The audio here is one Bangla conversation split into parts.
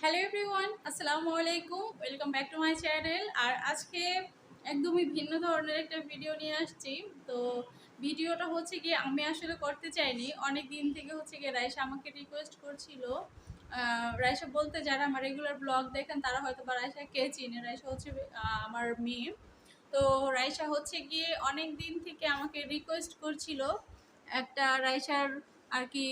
হ্যালো এভরিওয়ান, আসসালামু আলাইকুম। Welcome back to my channel. আর আজকে একদমই ভিন্ন ধরনের একটা ভিডিও নিয়ে আসছি। তো ভিডিওটা হচ্ছে গিয়ে আমি আসলে করতে চাইনি, অনেক দিন থেকে হচ্ছে গিয়ে রাইসা আমাকে রিকোয়েস্ট করছিল। রাইসা বলতে যারা আমার রেগুলার ব্লগ দেখেন তারা হয়তো বা রাইসাকে চিনে। রাইসা হচ্ছে আমার মেয়ে। তো রাইসা হচ্ছে গিয়ে অনেক দিন থেকে আমাকে রিকোয়েস্ট করছিল একটা রাইসার আর কি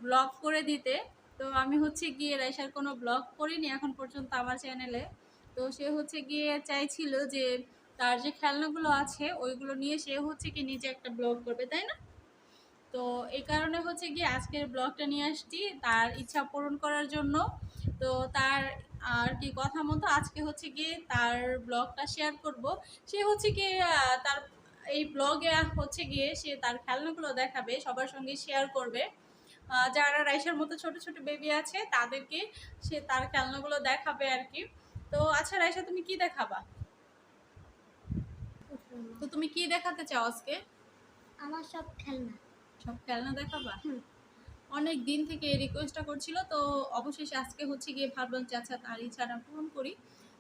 ব্লগ করে দিতে। তো আমি হচ্ছে গিয়ে রাইসার কোনো ব্লগ করিনি এখন পর্যন্ত আমার চ্যানেলে। তো সে হচ্ছে গিয়ে চাইছিল যে তার যে খেলনাগুলো আছে ওইগুলো নিয়ে সে হচ্ছে কি নিজে একটা ব্লগ করবে, তাই না? তো এই কারণে হচ্ছে গিয়ে আজকের ব্লগটা নিয়ে আসছি তার ইচ্ছা পূরণ করার জন্য। তো তার আর কি কথা মতো আজকে হচ্ছে গিয়ে তার ব্লগটা শেয়ার করব। সে হচ্ছে গিয়ে তার এই ব্লগে হচ্ছে গিয়ে সে তার খেলনাগুলো দেখাবে, সবার সঙ্গে শেয়ার করবে। যারা রাইসার মতো ছোট ছোট বেবি আছে তাদেরকে সে তার খেলনাগুলো দেখাবে আর কি। তো আচ্ছা রাইসা, তুমি কি দেখাবা? তো তুমি কি দেখাতে চাও আজকে? আমার সব খেলনা। সব খেলনা দেখাবা? অনেক দিন থেকে এই রিকোয়েস্টটা করছিল, তো অবশেষে আজকে হচ্ছে গিয়ে ভাবলাম যে আচ্ছা তার ইচ্ছাটা পূরণ করি।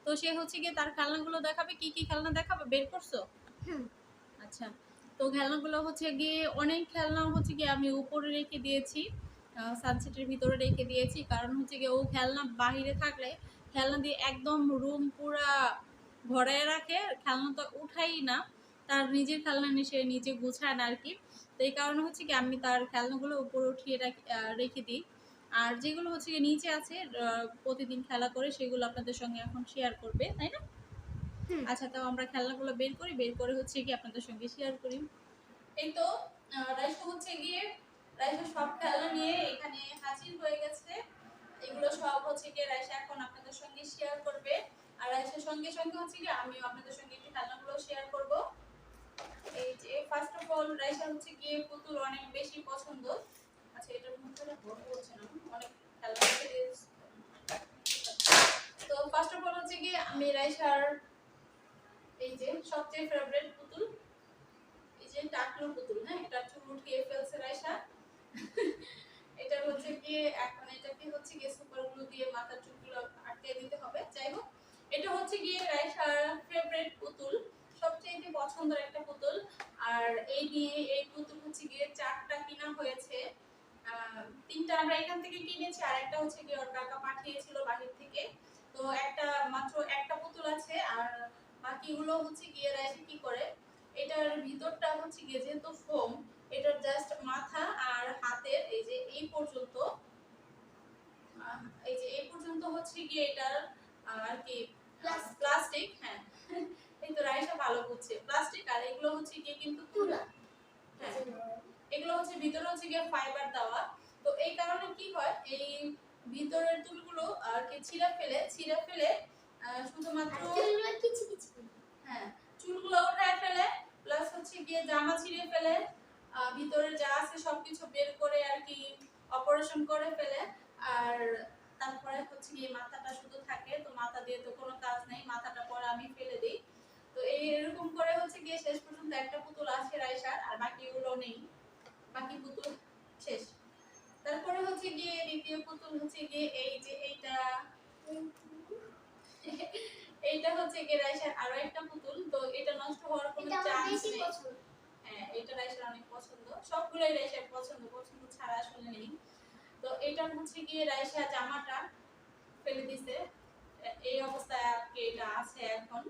তো সে হচ্ছে গিয়ে তার খেলনাগুলো দেখাবে। কি কি খেলনা দেখাবে বের করছো? আচ্ছা, তো খেলনাগুলো হচ্ছে গিয়ে অনেক খেলনা হচ্ছে গিয়ে আমি উপরে রেখে দিয়েছি, সানসেটের ভিতরে রেখে দিয়েছি। কারণ হচ্ছে গিয়ে ও খেলনা বাহিরে থাকলে খেলনা দিয়ে একদম রুম পুরা ভরায় রাখে, খেলনা তো উঠাই না। তার নিজের খেলনা নিয়ে সে নিজে গুছায় না আর কি। তো এই কারণে হচ্ছে কি আমি তার খেলনাগুলো উপরে উঠিয়ে রেখে দিই। আর যেগুলো হচ্ছে গিয়ে নিচে আছে প্রতিদিন খেলা করে সেগুলো আপনাদের সঙ্গে এখন শেয়ার করবে, তাই না? আচ্ছা, তো আমরা খেলনাগুলো বের করি, বের করে হচ্ছে কি আপনাদের সঙ্গে শেয়ার করি। এই তো রাইসা হচ্ছে গিয়ে রাইসা সব খেলনা নিয়ে এখানে হাজির হয়ে গেছে। এগুলো সব হচ্ছে গিয়ে রাইসা এখন আপনাদের সঙ্গে শেয়ার করবে। আর রাইসার সঙ্গে সঙ্গে হচ্ছে গিয়ে আমিও আপনাদের সঙ্গে একটু খেলনাগুলো শেয়ার করব। এই যে ফার্স্ট অফ অল রাইসা হচ্ছে গিয়ে পুতুল অনেক বেশি পছন্দ। আচ্ছা, এটার মধ্যে বড় হচ্ছে না, অনেক খেলনা রেখে দিয়েছি। তো ফার্স্ট অফ অল হচ্ছে গিয়ে আমি রাইসার এই যে সবচেয়ে ফেভারিট পুতুল, এই যে টাকলু পুতুল, হ্যাঁ, এটা চুল উঠিয়ে ফেলছে রাইসা। এটা হচ্ছে গিয়ে এখন এটাকে হচ্ছে গিয়ে সুপার গ্লু দিয়ে মাথার চুলগুলো আটকে দিতে হবে। যাই হোক, এটা হচ্ছে গিয়ে রাইসার ফেভারিট পুতুল, সবচেয়ে পছন্দের একটা পুতুল। আর এই নিয়ে এই পুতুল হচ্ছে গিয়ে 4টা কিনা হয়েছে। 3টা আমরা এখান থেকে কিনেছি, আর একটা হচ্ছে গিয়ে ওর কাকা পাঠিয়েছিল বাহির থেকে। তো একটা মাত্র একটা পুতুল আছে, আর বাকিগুলো হচ্ছে গিয়ে রাইসা কি করে, এটার ভিতরটা হচ্ছে গিয়ে যেহেতু ফোম, এটার জাস্ট মাথা আর হাতের এই যে এই পর্যন্ত, এই যে এই পর্যন্ত হচ্ছে গিয়ে এটার আর কি প্লাস্টিক, হ্যাঁ। এই তো রাইসা ভালো বুঝছে, প্লাস্টিক। আর এগুলো হচ্ছে গিয়ে কিন্তু তুলা, হ্যাঁ। এগুলো হচ্ছে ভিতরে হচ্ছে গিয়ে ফাইবার দেওয়া। তো এই কারণে কি হয়, এই ভিতরের তুলগুলো আর কি ছিঁড়ে ফেলে শুধুমাত্র হ্যাঁ চুলগুলো উঠায় ফেলে, প্লাস হচ্ছে গিয়ে জামা ছিঁড়ে ফেলে, ভিতরে যা আছে সবকিছু বের করে আর কি অপারেশন করে ফেলে। আর তারপরে হচ্ছে গিয়ে মাথাটা শুধু থাকে, তো মাথা দিয়ে তো কোনো কাজ নেই, মাথাটা পরে আমি ফেলে দিই। তো এই এরকম করে হচ্ছে গিয়ে শেষ পর্যন্ত একটা পুতুল আছে রাইসার, আর বাকিগুলো নেই, বাকি পুতুল শেষ। তারপরে হচ্ছে গিয়ে দ্বিতীয় পুতুল হচ্ছে গিয়ে এই যে এইটা, এইটা হচ্ছে গিয়ে রাইসার আরো একটা পুতুল। তো এটা নষ্ট হওয়ার কোনো চান্স নেই। হ্যাঁ, এটা রাইসার অনেক পছন্দ, সবগুলাই রাইসার পছন্দ, পছন্দ ছাড়া আসলে নেই। তো এটা হচ্ছে গিয়ে রাইসা জামাটা ফেলে দিছে, এই অবস্থায় আর কি এটা আছে এখন।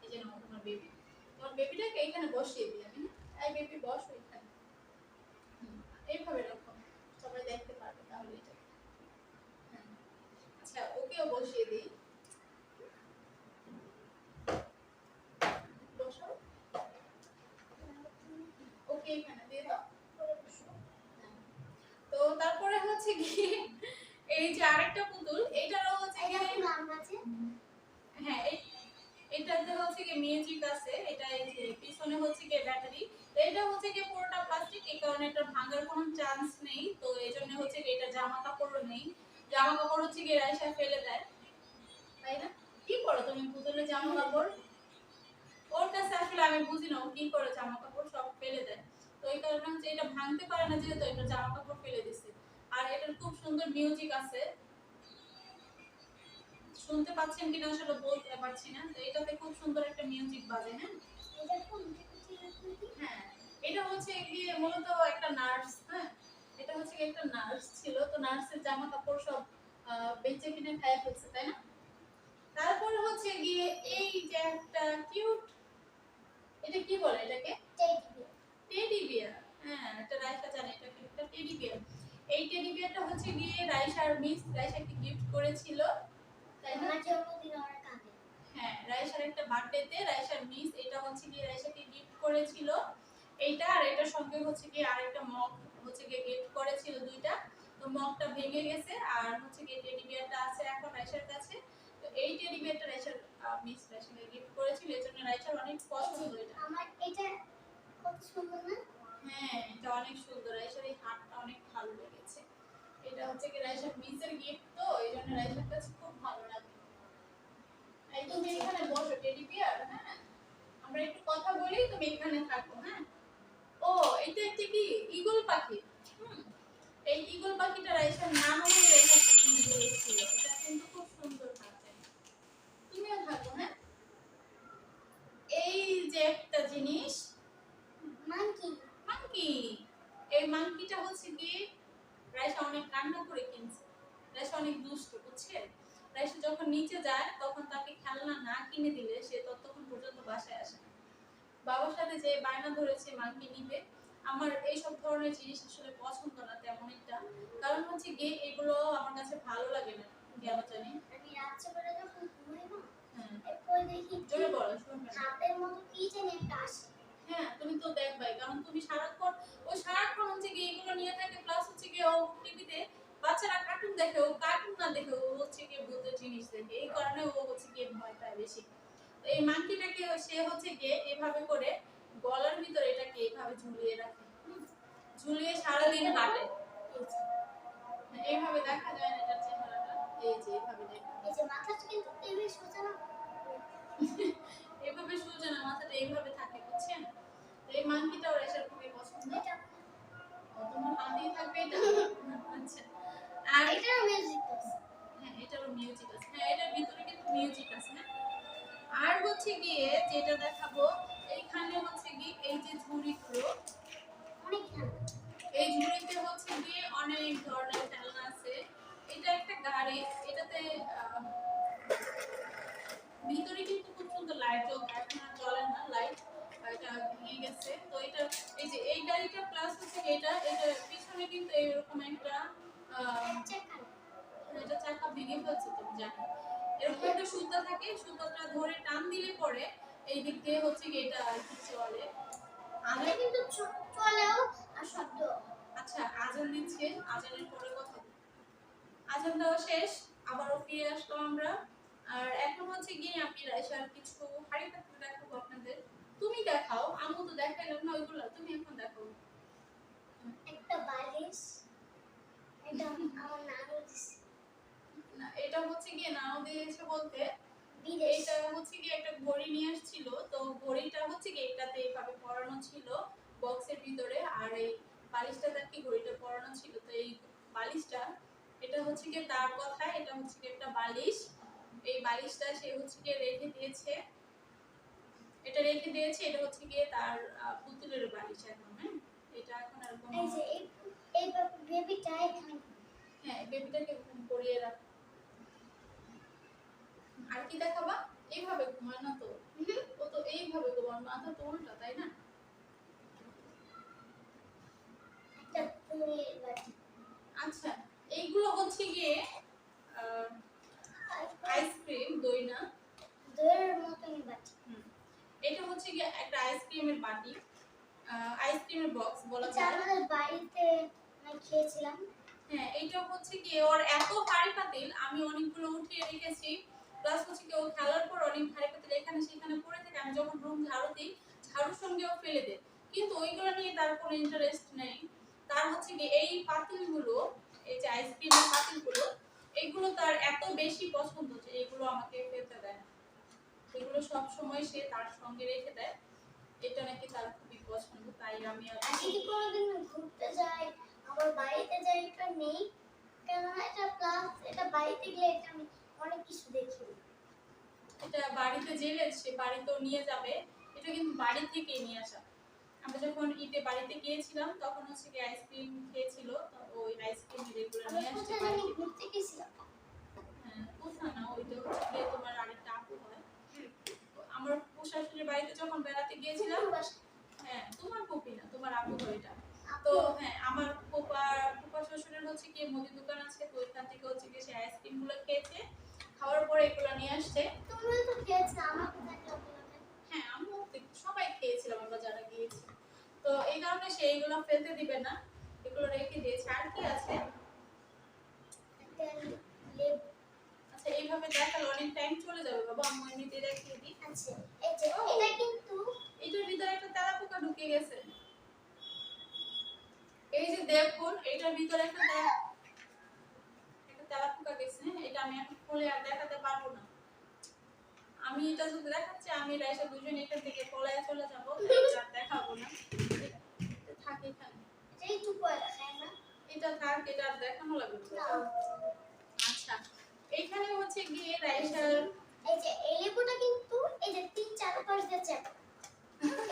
এই যে নাও তোমার বেবি, তোমার বেবিটাকে এখানে বসিয়ে দিই আমি, এই বেবি বসো এখানে, এইভাবে রাখো, সবাই দেখতে পারবে তাহলে এটা। হ্যাঁ, আচ্ছা ওকেও বসিয়ে দিই, বসো, ওকে এখানে দিয়ে দাও। হ্যাঁ। তো তারপরে হচ্ছে কি এই যে আরেকটা পুতুল, এটারও হচ্ছে কি হ্যাঁ এটাতে হচ্ছে কি মিউজিক আছে, এটা এই যে পিছনে হচ্ছে কি ব্যাটারি। তো এটা হচ্ছে কি পুরোটা প্লাস্টিক, এই কারণে এটা ভাঙার কোনো চান্স নেই। তো এইজন্য হচ্ছে কি এটা জামা কাপড়ও নেই, জামা কাপড় হচ্ছে কি রাইসা ফেলে দেয়, তাই না? কি করো তুমি পুতুলের জামা কাপড়? ওর কাছে আসলে আমি বুঝি না ও কি করে, জামা কাপড় সব ফেলে দেয়। তো এই কারণে হচ্ছে এটা ভাঙতে পারে না, যেহেতু এটা জামা কাপড় ফেলে দিছে। আর এটার খুব সুন্দর মিউজিক আছে, শুনতে পাচ্ছেন কিনা আসলে বলতে পারছি না। তো এটাতে খুব সুন্দর একটা মিউজিক বাজে, হ্যাঁ? এটা কোন দিকে? হ্যাঁ, এটা হচ্ছে গিয়ে মূলত একটা নার্স, হ্যাঁ? এটা হচ্ছে গিয়ে একটা নার্স ছিল। তো নার্সের জামা কাপড় সব বেচে কিনে খাইয়া ফেলছে, তাই না? তারপর হচ্ছে গিয়ে এই যে একটা কিউট, এটা কি বলে এটাকে? Teddy bear. হ্যাঁ, এটা রাইসা জানে এটা কি একটা টেডি বিয়ার। এই টেডি বিয়ারটা হচ্ছে গিয়ে রাইসার মিস রাইসাকে গিফট করেছিল, তাই না? আমার জন্মদিন ওরা কাঁদে। হ্যাঁ, রাইসার একটা বার্থডেতে রাইসার মিস এটা হচ্ছে গিয়ে রাইসাকে গিফট করেছিল। এইটা আর এটার সঙ্গে হচ্ছে গিয়ে আরেকটা মগ হচ্ছে গিয়ে গিফট করেছিল দুইটা। তো মগটা ভেঙে গেছে আর হচ্ছে গিয়ে টেডি বিয়ারটা আছে এখন রাইসার কাছে। তো এই টেডি বিয়ারটা রাইসার মিস রাইসাকে গিফট করেছিল, এজন্য রাইসার অনেক পছন্দ এটা। আমার এটা কত সুন্দর না? হ্যাঁ, এটা অনেক সুন্দর। রাইসার এই হাতটা অনেক ভালো লেগেছে। এটা হচ্ছে কি রাইসার মিসের গিফট, তো এইজন্য রাইসার কাছে খুব ভালো লাগে। এই তুমি এখানে বসো টেডি বিয়ার, হ্যাঁ? আমরা একটু কথা বলি, তুমি এখানে থাকো, হ্যাঁ? ও, এটা একটা কি ঈগল পাখি। হুম, এই ঈগল পাখিটা রাইসার নাম হয়ে রাইসাকে কিনে দিয়েছিল। এটা কিন্তু খুব সুন্দর থাকে। তুমিও থাকো, হ্যাঁ? এই যে একটা জিনিস, মাংকি। মাংকি। এই মাংকিটা হচ্ছে কি রাইসা অনেক কান্না করে কিনছে। রাইসা অনেক দুষ্ট, বুঝছেন? রাইসা যখন নিচে যায় তখন তাকে খেলনা না কিনে দিলে সে ততক্ষণ পর্যন্ত বাসায় আসে না। বাবার সাথে যে বায়না ধরেছে মাংকি নিবে, আমার এই সব ধরনের জিনিস আসলে পছন্দ না তেমন একটা। কারণ হচ্ছে গিয়ে এগুলো আমার কাছে ভালো লাগে না, কেন জানি। আমি রাত্রেবেলা যখন ঘুমাই না, হ্যাঁ, এরপর দেখি জোরে বলো, শুনবে না। হাতের মতো কি জানি একটা আসে। হ্যাঁ, তুমি তো দেখবাই, কারণ তুমি সারাক্ষণ হচ্ছে গিয়ে এগুলো নিয়ে থাকে, প্লাস হচ্ছে গিয়ে ও টিভিতে বাচ্চারা কার্টুন দেখে, ও কার্টুন না দেখে ও হচ্ছে গিয়ে ভূতের জিনিস দেখে, এই কারণে ও হচ্ছে গিয়ে ভয় পায় বেশি। তো এই মাংকিটাকে সে হচ্ছে গিয়ে এভাবে করে গলার ভিতরে এটাকে এইভাবে ঝুলিয়ে রাখে, ঝুলিয়ে সারাদিন হাঁটে। এইভাবে দেখা যায় না এটার চেহারাটা, এই যে এইভাবে দেখা এই যে মাথাটা কিন্তু টেবিল সোজা না। এভাবে সোজা না, মাথাটা এইভাবে থাকে, বুঝছেন? তো এই মাংকিটা ওর এসে খুবই পছন্দ। এটা তোমার হাতেই থাকবে এটা। আচ্ছা, আর এটা মিউজিক আছে। হ্যাঁ, এটারও মিউজিক আছে। হ্যাঁ, এটার ভিতরে কিন্তু মিউজিক আছে, হ্যাঁ। আর হচ্ছে গিয়ে যেটা দেখাবো, এইখানে হচ্ছে গিয়ে এই যে ঝুড়িগুলো, অনেক ঠান্ডা। এই ঝুড়িতে হচ্ছে গিয়ে অনেক ধরনের খেলনা আছে। এটা একটা গাড়ি, এটাতে ভিতরে কিন্তু খুব সুন্দর লাইট জ্বলছে, এখন আর জ্বলে না লাইট, এটা ভেঙে গেছে। তো এটা এই যে এই গাড়িটা প্লাস হচ্ছে এটা পিছনে কিন্তু এরকম একটা চেক এটা চাকা ভেঙে ফেলছে, তুমি জানো? এরকম একটা সুতা থাকে, সুতাটা ধরে টান দিলে পরে এই দিক দিয়ে হচ্ছে কি এটা আর কি চলে। এটা কিন্তু চলেও আর শব্দ। আচ্ছা, আজান দিচ্ছে, আজানের পরে কথা বলি। আজান দেওয়া শেষ, আবারও ফিরে আসলাম আমরা। আর এখন হচ্ছে গিয়ে আমি রাইসার কিছু হাড়ি পাতিল দেখাবো আপনাদের। তুমি দেখাও, আম্মু তো দেখাইলাম না ওইগুলো, তুমি এখন দেখো। একটা বালিশ, এটা আমার নানু দিছে। না, এটা হচ্ছে গিয়ে নাও দিয়েছে বলতে, বিদেশ। এটা হচ্ছে গিয়ে একটা ঘড়ি নিয়ে আসছিল। তো ঘড়িটা হচ্ছে গিয়ে এটাতে এইভাবে পরানো ছিল বক্সের ভিতরে, আর এই বালিশটাতে আর কি ঘড়িটা পরানো ছিল। তো এই বালিশটা, এটা হচ্ছে গিয়ে তার কথায় এটা হচ্ছে গিয়ে একটা বালিশ। এই বালিশটা সে হচ্ছে গিয়ে রেখে দিয়েছে, এটা হচ্ছে গিয়ে তার পুতুলের বালিশ এখন, হ্যাঁ। এটা এখন আর কোনো, এই যে এই বেবিটা এখানে। হ্যাঁ, বেবিটাকে পরিয়ে রাখ। আর কি দেখাবা? এইভাবে ঘুমায় না তো, ও তো এইভাবে ঘুমায়, মাথা তো উল্টা, তাই না? একটা দইয়ের বাটি। আচ্ছা, এইগুলো হচ্ছে গিয়ে আইসক্রিম, দই না। দইয়ের মতনই বাটি। এটা হচ্ছে গিয়ে একটা আইসক্রিমের বাটি, আইসক্রিমের বক্স বলা এটা যায়। আমাদের বাড়িতে আমি খেয়েছিলাম। হ্যাঁ, এটা হচ্ছে গিয়ে ওর এত হাড়ি পাতিল, আমি অনেকগুলো উঠিয়ে রেখেছি। প্লাস হচ্ছে কি ও খেলার পর অনেক হাড়ি পাতিল এখানে সেখানে পড়ে থাকে, আমি যখন রুম ঝাড়ু দিই ঝাড়ুর সঙ্গে ও ফেলে দেয়, কিন্তু ওইগুলো নিয়ে তার কোনো ইন্টারেস্ট নেই। তার হচ্ছে কি এই পাতিলগুলো, এই যে আইসক্রিমের পাতিলগুলো, এগুলো তার এত বেশি পছন্দ যে এগুলো আমাকে ফেলতে দেয় না। এগুলো সব সময় সে তার সঙ্গে রেখে দেয়, এটা নাকি তার খুবই পছন্দ, তাই আমি আর আর যদি কোনোদিন ঘুরতে যাই, আমার বাড়িতে যাই, এটা নেই। কেননা এটা প্লাস এটা বাড়িতে গেলে এটা আমি অনেক কিছু দেখি। এটা বাড়িতে জেলে সে বাড়িতেও নিয়ে যাবে। এটা কিন্তু বাড়ি থেকেই নিয়ে আসা। আমরা যখন ঈদে বাড়িতে গিয়েছিলাম তখন হচ্ছে কি আইসক্রিম খেয়েছিল, তো ওই আইসক্রিম রেগুলার আমরা নিয়ে আসছে কোথায় জানি বাড়িতে। ঘুরতে গেছিলাম। হ্যাঁ, কোথাও না, ওইটা হচ্ছে গিয়ে তোমার আরেকটা আপু হয়। তো আমার শাশুড়ির বাড়িতে যখন বেড়াতে গিয়েছিলাম, ফুপুর বাসা। হ্যাঁ তোমার কপি না, তোমার আপু হয় এটা। তো আপু, হ্যাঁ, আমার ফুপা শ্বশুরের হচ্ছে কি মুদি দোকান আছে, তো ওইখান থেকে হচ্ছে কি সে আইসক্রিম গুলো খেয়েছে, খাওয়ার পরে এগুলো নিয়ে আসছে। তুমিও তো খেয়েছো, আমার কোথায় চকলেট? হ্যাঁ, আমিও সবাই খেয়েছিলাম আমরা যারা গিয়েছি। তো এই কারণে সে এইগুলো ফেলতে দিবে না, এগুলো রেখে দিয়েছে। আর কি আছে? একটা লেবু আচ্ছা, এইভাবে দেখালে অনেক টাইম চলে যাবে বাবা, আমি এমনিতে দেখিয়ে দিই। আছে। এই যে এটা কিন্তু এটার ভিতরে একটা তেলাপোকা ঢুকে গেছে। এই যে দেখুন, এটার ভিতরে একটা তেলাপোকা গেছে। এটা আমি এখন খুলে আর দেখাতে পারবো না। আমি এটা যদি দেখাচ্ছি, আমি রাইসা দুজন এখান থেকে পলায় চলে যাবো, এটা আর দেখাবো না। এটা থাকে এখানে, এটাই একটু পয়লা খাই না। এটা থাক, এটা আর দেখানো লাগবে না। না। আচ্ছা, এইখানে হচ্ছে গিয়ে রাইসার এই যে এই লেবুটা কিন্তু এই যে 3-4 পাশ দিয়ে চ্যাপ্টা।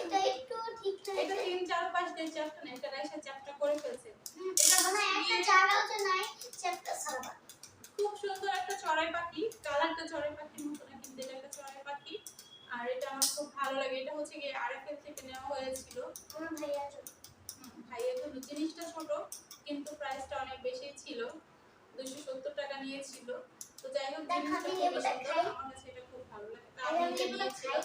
এটা একটু ঠিক না। এটা 3-4 পাশ দিয়ে চ্যাপ্টা না, এটা রাইসা চ্যাপ্টা করে ফেলছে। এটা মানে হচ্ছে একটা গিয়ে জায়গাও যে নাই চ্যাপ্টা ছাড়া। খুব সুন্দর একটা চড়াই পাখি, কালারটা চড়াই পাখির মতো না, কিন্তু এটা একটা চড়াই পাখি। আর এটা আমার খুব ভালো লাগে। এটা হচ্ছে গিয়ে আরএফএল থেকে নেওয়া হয়েছিল। আমার ভাইয়ার জন্য। ভাইয়ের জন্য। জিনিসটা ছোট কিন্তু প্রাইসটা অনেক বেশি ছিল, 270 টাকা নিয়েছিল। তো যাই হোক, দেখ, জিনিসটা আমি খুবই লেবুটা সুন্দর, খাই। আমার কাছে এটা খুব ভালো লাগে। তো আমি আমি এটা লেবুটা নিয়েছিলাম।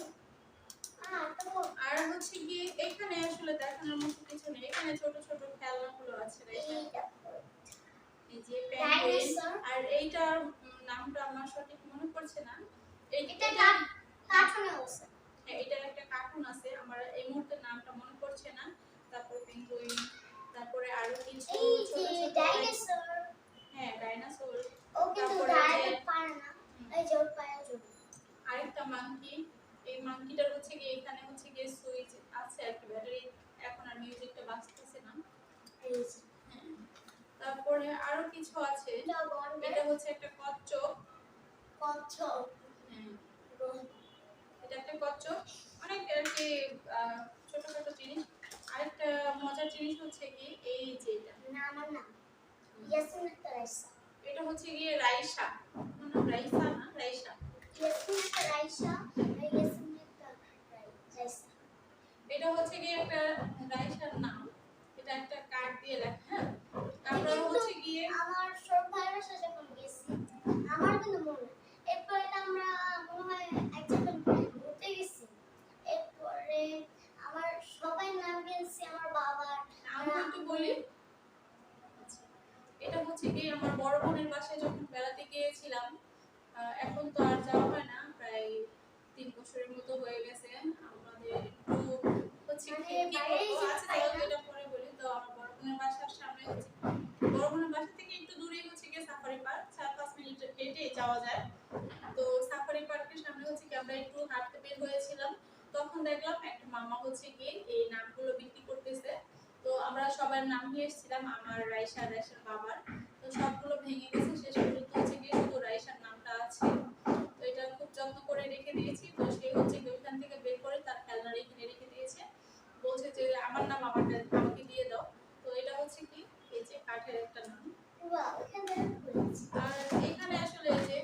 খাই। তো আর হচ্ছে গিয়ে এখানে আসলে দেখানোর মতো কিছু নেই, এখানে ছোট ছোট খেলনাগুলো আছে। এইটা এই যে পেঙ্গুইন, ডাইনোসর। আর এইটার নামটা আমার সঠিক মনে পড়ছে না। এটা এটা কার্টুনে আছে। হ্যাঁ, এটার একটা কার্টুন আছে, আমার এই মুহূর্তে নামটা মনে পড়ছে না। তারপর পেঙ্গুইন, তারপরে আরো কিছু এই ছোট যে ছোট ডাইনোসর। হ্যাঁ ডাইনোসর। ও কিন্তু তারপরে দাঁড়াতে যে পারে না। এই যে ওর পায়ের জন্য। আরেকটা মাঙ্কি, এই মাঙ্কিটার হচ্ছে গিয়ে এখানে হচ্ছে গিয়ে সুইচ আছে, একটা ব্যাটারি, এখন আর মিউজিকটা বাজতেছে না। এই যে হ্যাঁ, তারপরে আরো কিছু আছে। এটা বন্ডে এটা হচ্ছে একটা কচ্ছপ। কচ্ছপ। হ্যাঁ, এটা একটা কচ্ছপ। অনেক আর কি ছোটখাটো জিনিস। আরেকটা মজার জিনিস হচ্ছে কি, এই যে এটা, না, আমার না। ইয়াসমিন একটা রাইসা। এটা হচ্ছে গিয়ে রাইসা, না রাইসা না, রাইসা। ইয়াসমিন একটা রাইসা। আর ইয়াসমিন একটা রাইসা। এটা হচ্ছে গিয়ে একটা রাইসার নাম, এটা একটা কার্ড দিয়ে লেখা। হ্যাঁ, তারপর কিন্তু হচ্ছে গিয়ে আমার সব ভাইয়ের সাথে যখন গেছি, আমার কিন্তু মনে নেই। এরপরে আমরা মনে হয় এক জায়গায় ঘুরতে গেছি। এরপরে আমার সবাই নাম গেছি আমার বাবার। আমি একটু বলি। আচ্ছা, এটা হচ্ছে গিয়ে আমার বড় বোনের বাসায় যখন বেড়াতে গিয়েছিলাম। এখন তো আর যাওয়া হয় না, প্রায় 3 বছরের মতো হয়ে গেছে। আমাদের একটু হচ্ছে মানে কি কি বাইরেই বলবো, যেতে আচ্ছা পারি চলো না। এটা পরে বলি। তো আমার বড় বোনের বাসার সামনে হচ্ছে, বড় বোনের বাসা থেকে একটু দূরেই হচ্ছে গিয়ে সাফারি পার্ক, 4-5 মিনিট হেঁটে যাওয়া যায়। তো সাফারি পার্কের সামনে হচ্ছে কি আমরা একটু হাঁটতে বের হয়েছিলাম, তখন দেখলাম একটা মামা হচ্ছে গিয়ে এই নামগুলো বিক্রি করতেছে। তো আমরা সবার নাম নিয়ে এসেছিলাম, আমার রাইসার বাবার। তো সবগুলো ভেঙে গেছে, শেষ পর্যন্ত হচ্ছে গিয়ে শুধু রাইসার নামটা আছে। তো এটা খুব যত্ন করে রেখে দিয়েছি। তো সে হচ্ছে গিয়ে ওইখান থেকে বের করে তার খেলনার এখানে রেখে দিয়েছে, বলছে যে আমার নাম আমাকে দিয়ে দাও। তো এটা হচ্ছে কি, এই যে কাঠের একটা নাম। বাহ, ওখানে ঘুরেছি। আর এখানে আসলে এই যে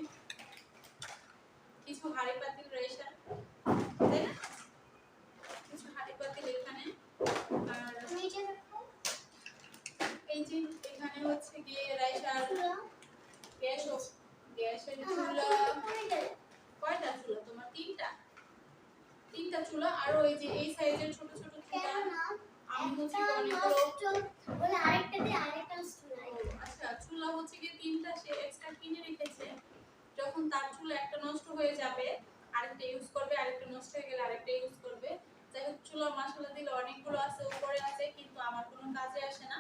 কিছু হাড়ি পাতিল রয়েছে, তাই না? কিছু হাড়ি পাতিল এখানে। আর তুমি এটা দেখো। এই যে এখানে হচ্ছে গিয়ে রাইসার চুলা। গ্যাসের চুলা। কয়টা চুলা তোমার? তিনটা চুলা। আর ওই যে এই সাইজের ছোট ছোট চুলা। কেননা আমি হচ্ছে একটা অনেকগুলো, নষ্ট বলে আরেকটা দিয়ে আরেকটা নষ্ট নাই। আচ্ছা চুলা হচ্ছে গিয়ে 3টা সে এক্সট্রা কিনে রেখেছে। যখন তার চুলা একটা নষ্ট হয়ে যাবে, আরেকটা ইউজ করবে, আরেকটা নষ্ট হয়ে গেলে আরেকটা ইউজ করবে। যাই হোক, চুলা মশলা দিলে অনেকগুলো আছে, উপরে আছে, কিন্তু আমার কোনো কাজে আসে না।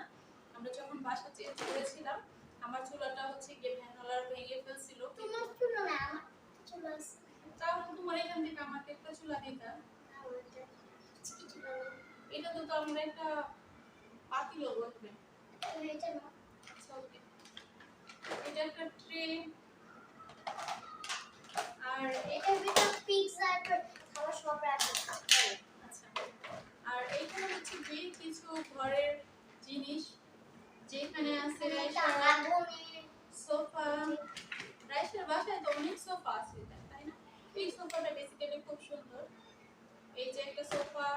আমরা যখন বাসা চেঞ্জ করেছিলাম, আমার চুলাটা হচ্ছে গিয়ে ভ্যানওয়ালার ভেঙে ফেলছিল। তোমার চুলা না, আমার চুলা আছে। তাহলে তোমার এখান থেকে আমাকে একটা চুলা দিতা। আমারটা চুলা না। এটা তো আমরা একটা পাতিলও বলবে। এটা না। আচ্ছা ওকে, এটা একটা ট্রে। আর এটার ভিতর সোফা আছে এটা, তাই না? এই সোফাটা বেসিক্যালি খুব সুন্দর। এই যে একটা সোফা,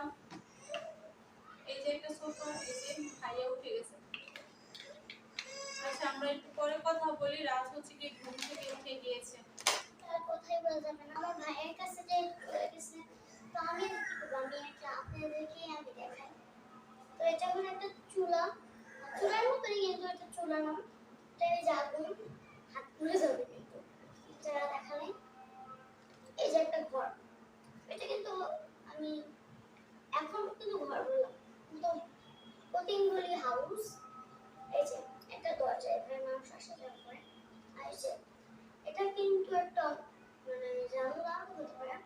এই যে একটা সোফা, এই যে ভাইয়া উঠে গেছে। আচ্ছা আমরা একটু পরে কথা বলি, রাত হচ্ছে কি ঘুম থেকে উঠে গিয়েছে। তার কথাই বলা যাবে না, আমার ভাইয়ের কাছে যে হয়ে গেছে। তো আমি কি করবো, আমি একটা আপনাদেরকে আমি দেখাই। তো এটা হলো একটা চুলা, চুলার মতোই কিন্তু এটা চুলা না, এটা এই যে আগুন, হাত পুড়ে যাবে কিন্তু যারা দেখালে। এই যে একটা ঘর, এটা কিন্তু আমি এখন কিন্তু ঘর বললাম, কিন্তু কতিনগুলি হাউস। এই যে একটা দরজা, এখানে মানুষ আসা যাওয়া করে। আর এই যে এটা কিন্তু একটা মানে জানলা হতে পারে।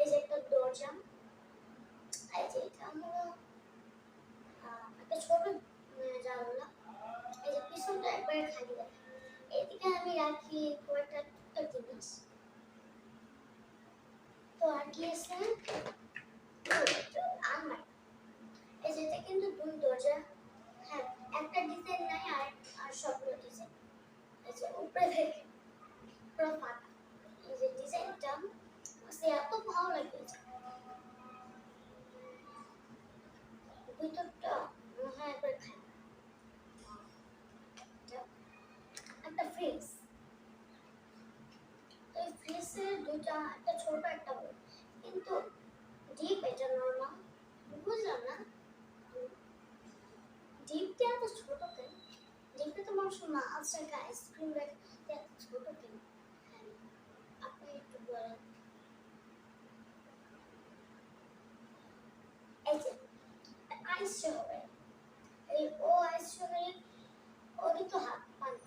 এই যে একটা দরজা, এই যে এটা হলো একটা ছোট জানলা। এই যে পিছনটা একবারে খালি দেখা, এদিকে আমি রাখি কয়েকটা টুকটাক জিনিস। তো আর কি আছে, আলমারি। এই যে এটা কিন্তু দুই দরজা, হ্যাঁ একটা ডিজাইন নাই, আর আর সবগুলো ডিজাইন। এই যে উপরে থেকে পুরো ফাঁকা, এই যে ডিজাইনটা সে এত ভালো লাগে। ভিতরটা মনে হয় একবার খাই। একটা ফ্রিজ, এই ফ্রিজের দুটা, একটা ছোট একটা বড়, কিন্তু ডিপ এটা নরমাল। বুঝলাম না ডিপটা এত ছোট কেন, ডিপটা তো মানুষ মাছ রাখে আইসক্রিম রাখে, এত ছোট কেন? হ্যাঁ, আপনি একটু বলেন। এই যে আইস হবে, এই ও আইস হবে, ওদের তো হাত পানি।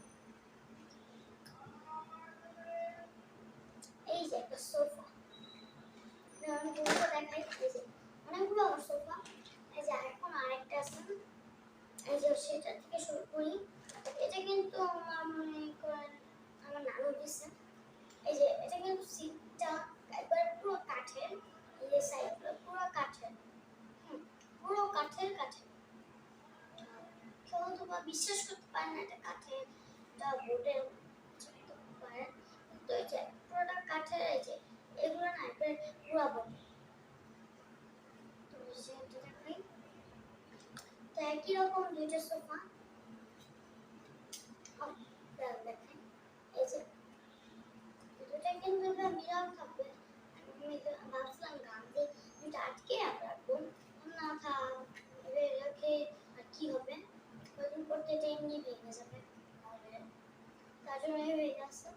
এই যে একটা সোফা, আমি সোফা দেখাই। এই যে অনেকগুলো আমার সোফা। এই যে এখন আরেকটা আছে, এই যে সেটা থেকে শুরু করি। এটা কিন্তু আমার মনে করেন আমার নানু দিছে। এই যে এটা কিন্তু সিটটা একবার পুরো কাঠের, এই যে সাইডগুলো পুরো কাঠের, পুরো কাঠের কাঠের। কেউ হয়তো বা বিশ্বাস করতে পারে না এটা কাঠের, এটা বোর্ডের পারে, কিন্তু এই যে পুরোটা কাঠের। এই যে এগুলো না একবার পুরো বোর্ড। তো সেটা দেখাই। তো একই রকম দুইটা সোফা দেখেন। এই যে দুটোটা কিন্তু বিড়াল থাকবে। আমি ভাবছিলাম গান দিয়ে দুটো আটকে রাখবো, না থাক, এবার রেখে আর কি হবে, ওজন করতে এটা এমনি ভেঙে যাবে, তার জন্য ভেঙে যাচ্ছে,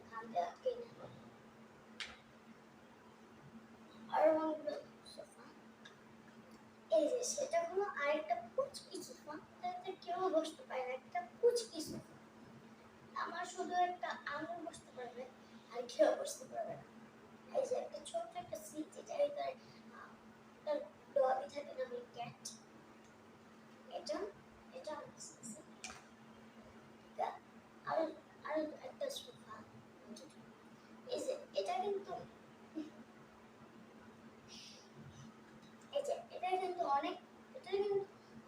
গান দিয়ে আটকে নেবো। আর অনেকগুলো সোফা। এই যে সেটা হলো আরেকটা কুচকি সোফা, এটাতে কেউ বসতে পারে না, একটা কুচকি সোফা। আমার শুধু একটা আঙুল বসতে পারবে, আর কেউ বসতে পারবে না। এই যে একটা ছোট্ট একটা সিট, যেটা ভিতরে একটা ডবি থাকে না, ওই ক্যাট। এটা এটা আর আর একটা সোফা। এই যে এটা কিন্তু, এই যে এটা কিন্তু অনেক, এটা কিন্তু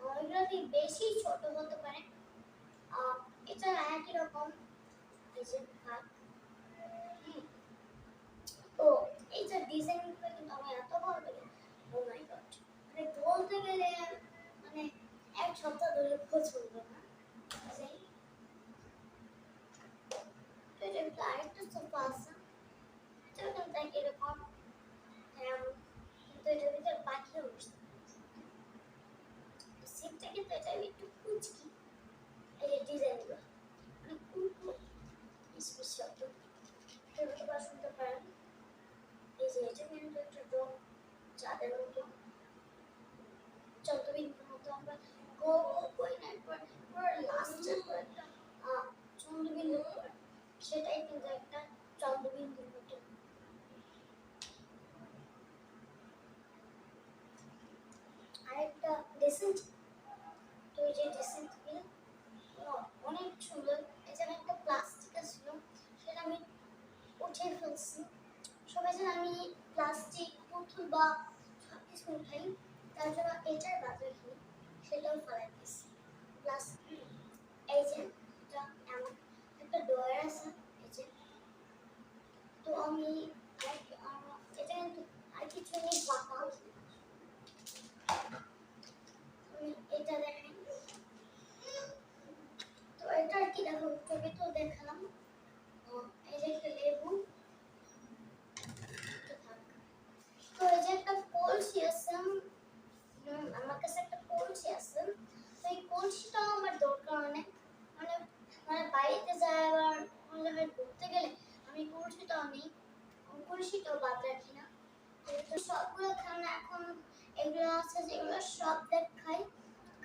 অনেকগুলো বেশি ছোট হতে পারে। এটা একই রকম। এই যে ভাগ, তো এই যে ডিজাইনগুলো কিন্তু আমার এত ভালো লাগে। ও মাই গড, মানে বলতে গেলে মানে এক সপ্তাহ ধরে পছন্দ না। সেই তো এটা কিন্তু আরেকটা সোফা আছে, এটা কিন্তু একই রকম, কিন্তু এটার ভিতরে পাখিও বসতে পারে। সিটটা কিন্তু এটা একটু কুচকি, এই যে ডিজাইনগুলো মানে কুকু স্পেশাল, কেউ বা শুনতে পারেন। এই যে এটা কিন্তু একটা ডগ, যাদের মতো চন্দ্রবিন্দুর মতো আমরা গো গো করি না, একবার পুরো লাস্টের পর একটা চন্দ্রবিন্দু পড়ে, সেটাই কিন্তু একটা চন্দ্রবিন্দুর মতো। আরেকটা ড্রেসিং, তো এই যে ড্রেসিং টেবিল অনেক সুন্দর। এখানে একটা প্লাস্টিক ছিল, সেটা আমি উঠিয়ে ফেলছি। সবাই জানে আমি প্লাস্টিক পুতুল বা সবকিছু উঠাই, তার জন্য এটার বাদ রাখি, সেটাও ফেলাই দিচ্ছি। প্লাস এই যে এটা এমন একটা ডয়ার আছে, এই যে পরিচিতও নেই, পরিচিতও বাদ রাখি না। তো সবগুলো খেলনা এখন এগুলো আছে যেগুলো সব দেখাই,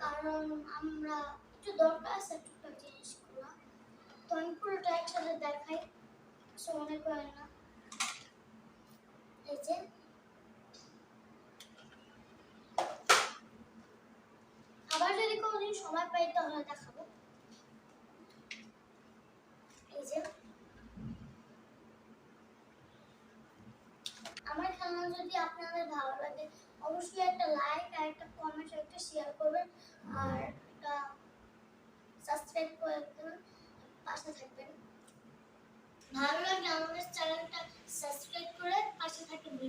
কারণ আমরা একটু দরকার আছে টুকটাক জিনিসগুলো, তো আমি পুরোটা একসাথে দেখাই, কিছু মনে করেন না। এই যে আবার যদি কোনোদিন সময় পাই তাহলে দেখাবো। এই যে আমার খেলনা যদি আপনাদের ভালো লাগে অবশ্যই একটা লাইক আর একটা কমেন্ট আর একটা শেয়ার করবেন, আর একটা সাবস্ক্রাইব করে দেবেন, পাশে থাকবেন। ভালো লাগলে আমাদের চ্যানেলটা সাবস্ক্রাইব করে পাশে থাকবেন।